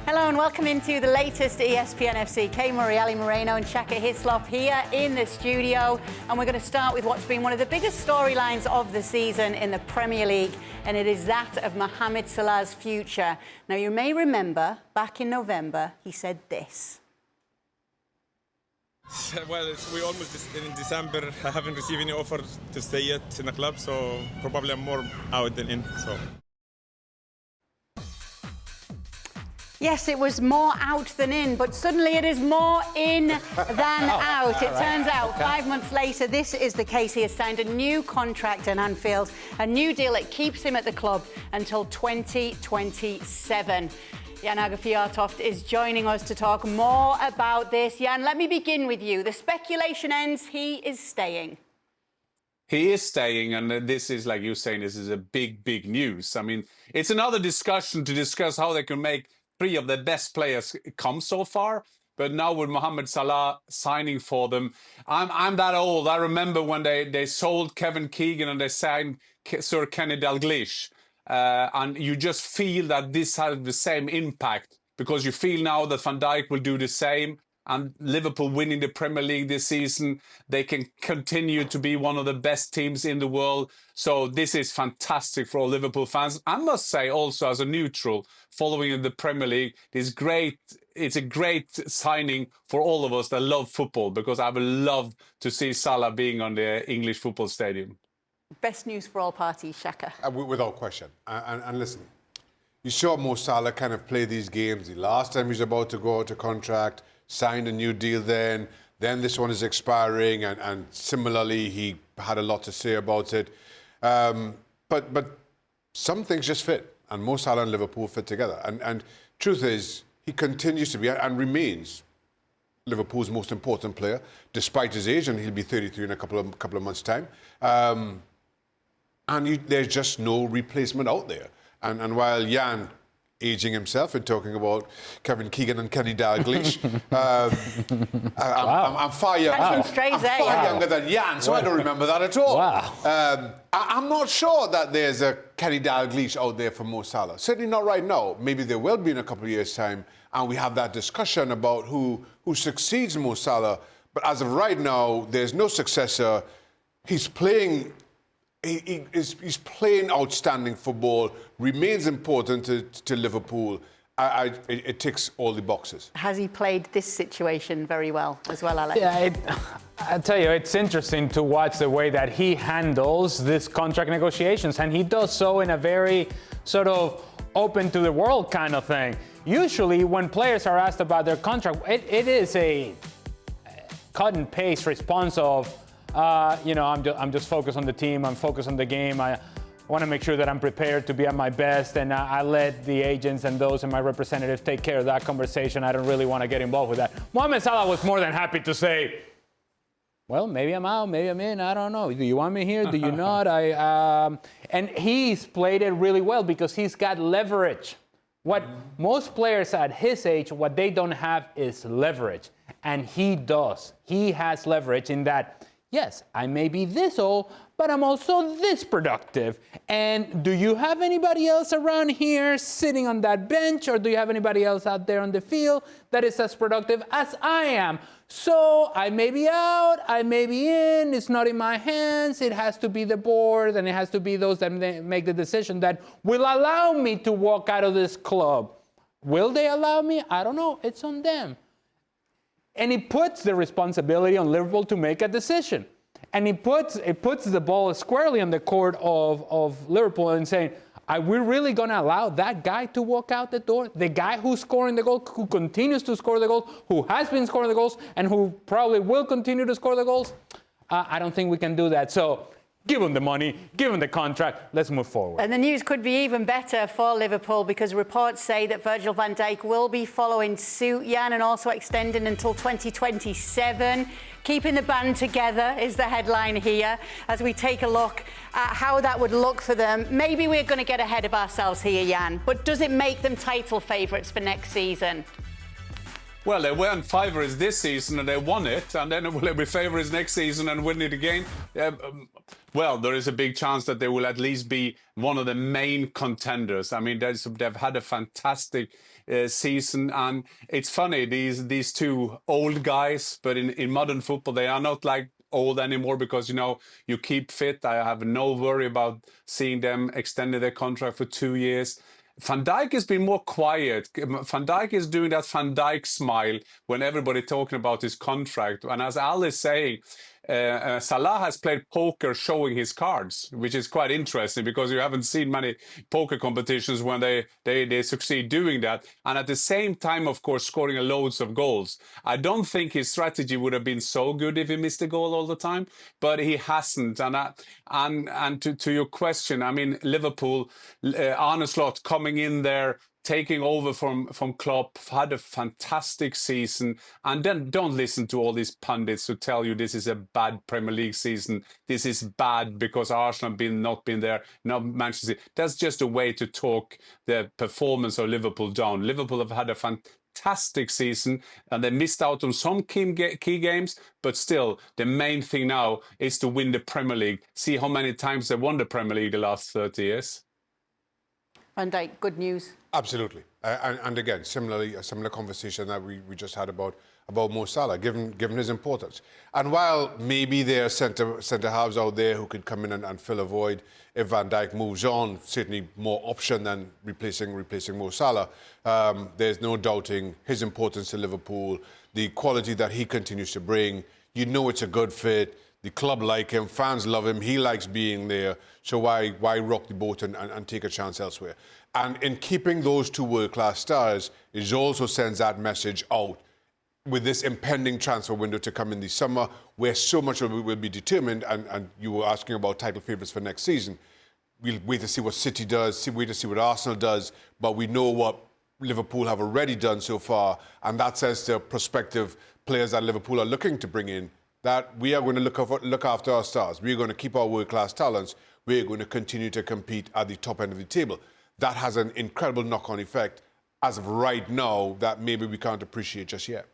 Hello and welcome into the latest ESPN FC. Kay Murray, Ale Moreno and Shaka Hislop here in the studio. And we're going to start with what's been one of the biggest storylines of the season in the Premier League. And it is that of Mohamed Salah's future. Now, you may remember back in November, he said this. Well, we almost in December. I haven't received any offer to stay yet in the club. So probably I'm more out than in. So. Yes, it was more out than in, but suddenly it is more in than out. It turns out 5 months later, this is the case. He has signed a new contract at Anfield, a new deal that keeps him at the club until 2027. Åge Fjørtoft is joining us to talk more about this. Jan, let me begin with you. The speculation ends, he is staying. He is staying, and this is, like you're saying, this is a big, big news. I mean, it's another discussion to discuss how they can make three of the best players come so far, but now with Mohamed Salah signing for them, I'm that old. I remember when they sold Kevin Keegan and they signed Sir Kenny Dalglish, and you just feel that this has the same impact because you feel now that Van Dijk will do the same, and Liverpool winning the Premier League this season, they can continue to be one of the best teams in the world. So this is fantastic for all Liverpool fans. I must say also as a neutral, following in the Premier League, it's a great signing for all of us that love football, because I would love to see Salah being on the English football stadium. Best news for all parties, Shaka. Without question. And listen, you saw Mo Salah kind of play these games. The last time he was about to go out of contract, signed a new deal then this one is expiring, and similarly he had a lot to say about it. But some things just fit, and Mo Salah and Liverpool fit together. And truth is, he continues to be and remains Liverpool's most important player, despite his age, and he'll be 33 in a couple of months' time. There's just no replacement out there. And while Jan aging himself and talking about Kevin Keegan and Kenny Dalglish. I'm far younger than Jan, so I don't remember that at all. Wow. I'm not sure that there's a Kenny Dalglish out there for Mo Salah. Certainly not right now. Maybe there will be in a couple of years' time, and we have that discussion about who succeeds Mo Salah. But as of right now, there's no successor. He's playing. He's playing outstanding football, remains important to Liverpool. It ticks all the boxes. Has he played this situation very well as well, Alex? Yeah, I tell you, it's interesting to watch the way that he handles this contract negotiations, and he does so in a very sort of open to the world kind of thing. Usually when players are asked about their contract, it is a cut and paste response of, I'm just focused on the team. I'm focused on the game. I want to make sure that I'm prepared to be at my best, and I let the agents and those in my representatives take care of that conversation. I don't really want to get involved with that. Mohamed Salah was more than happy to say, well, maybe I'm out, maybe I'm in, I don't know. Do you want me here? Do you not? And he's played it really well because he's got leverage. What most players at his age, what they don't have is leverage. And he does. He has leverage in that, yes, I may be this old, but I'm also this productive. And do you have anybody else around here sitting on that bench, or do you have anybody else out there on the field that is as productive as I am? So I may be out, I may be in, it's not in my hands. It has to be the board, and it has to be those that make the decision that will allow me to walk out of this club. Will they allow me? I don't know. It's on them. And it puts the responsibility on Liverpool to make a decision. And it puts the ball squarely on the court of Liverpool and saying, are we really going to allow that guy to walk out the door? The guy who's scoring the goal, who continues to score the goals, who has been scoring the goals, and who probably will continue to score the goals? I don't think we can do that. So give him the money, give him the contract, let's move forward. And the news could be even better for Liverpool because reports say that Virgil van Dijk will be following suit, Jan, and also extending until 2027. Keeping the band together is the headline here as we take a look at how that would look for them. Maybe we're going to get ahead of ourselves here, Jan, but does it make them title favourites for next season? Well, they weren't favourites this season and they won it, and then will they be favourites next season and win it again? Well, there is a big chance that they will at least be one of the main contenders. I mean, they've had a fantastic season, and it's funny, these two old guys, but in modern football, they are not like old anymore because, you know, you keep fit. I have no worry about seeing them extending their contract for 2 years. Van Dijk has been more quiet. Van Dijk is doing that Van Dijk smile when everybody talking about his contract. And as Al is saying, Salah has played poker showing his cards, which is quite interesting because you haven't seen many poker competitions when they succeed doing that. And at the same time, of course, scoring loads of goals. I don't think his strategy would have been so good if he missed a goal all the time, but he hasn't. And to your question, I mean, Liverpool, Arne Slot coming in there, taking over from Klopp, had a fantastic season. And then don't listen to all these pundits who tell you this is a bad Premier League season. This is bad because Arsenal not been there, not Manchester City. That's just a way to talk the performance of Liverpool down. Liverpool have had a fantastic season and they missed out on some key games, but still the main thing now is to win the Premier League. See how many times they won the Premier League the last 30 years. Van Dijk, good news. Absolutely. And again, similarly, a similar conversation that we just had about Mo Salah, given his importance. And while maybe there are centre halves out there who could come in and fill a void if Van Dijk moves on, certainly more option than replacing Mo Salah, there's no doubting his importance to Liverpool, the quality that he continues to bring. You know it's a good fit. The club like him, fans love him, he likes being there. So why rock the boat and take a chance elsewhere? And in keeping those two world-class stars, it also sends that message out with this impending transfer window to come in the summer, where so much will be determined, and you were asking about title favourites for next season. We'll wait to see what City does, wait to see what Arsenal does, but we know what Liverpool have already done so far, and that says to prospective players that Liverpool are looking to bring in, that we are going to look after our stars. We're going to keep our world-class talents. We're going to continue to compete at the top end of the table. That has an incredible knock-on effect as of right now that maybe we can't appreciate just yet.